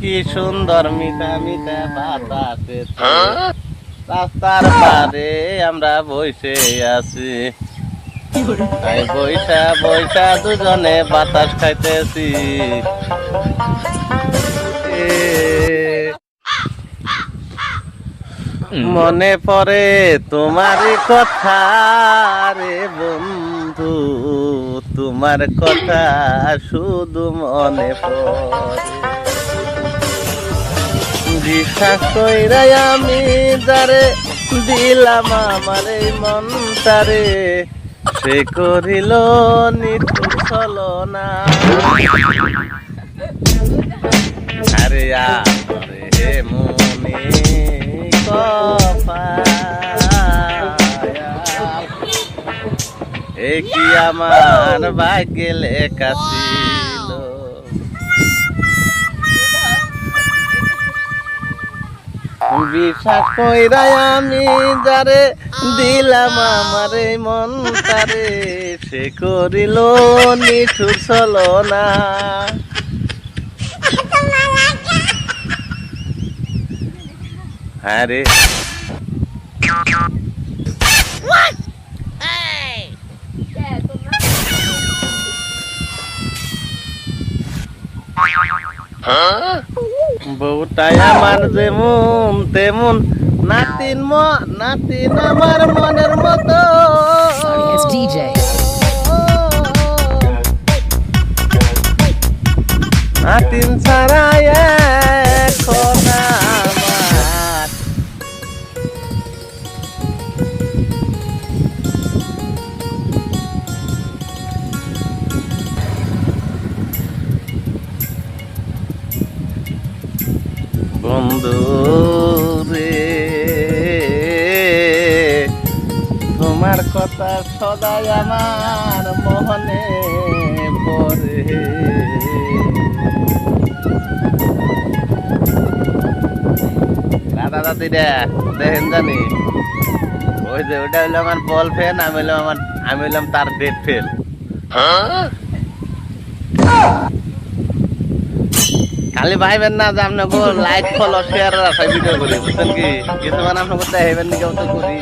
কি সুন্দর মিঠা মিঠা বাতাসে রাস্তার পারে আমরা বসে আছি, তাই বৈশা বৈশা দুজনে বাতাস খাইতেছি। মনে পড়ে তোমারই কথা রে বন্ধু, তোমার কথা শুধু মনে পড়ে। বিশ্বাস কইরা আমি যারে দিলাম আমার এই মনটারে, সে করিল নিঠুর ছলনা। আরে আরে মনে এ কি আমার ভাগ্যে লেখা ছিল। বিশ্বাস কইরা আমি যারে দিলাম আমার এই মনটারে, সে করিল নিঠুর ছলনা। হ্যাঁ রে বউটাই আমার যেমন তেমন, নাতিন নাতিন আমার মনের মতো। নাতিন ছাড়া এখন আমার বন্ধু রে, তোমার কথা সদাই আমার মনে পড়ে। দাদা দাদি দেখেন জানি, ওই যে ওটা হইলো আমার বল ফেন, আমি হইলাম তার ডেট ফেল। খালি ভাইবেন না যে আপনাকে লাইক ফলো শেয়ার রাখা ভিডিও করি, বুঝছেন কি? কিছু মানে আপনাকে দেখাইবেন না, কেউ তো করি।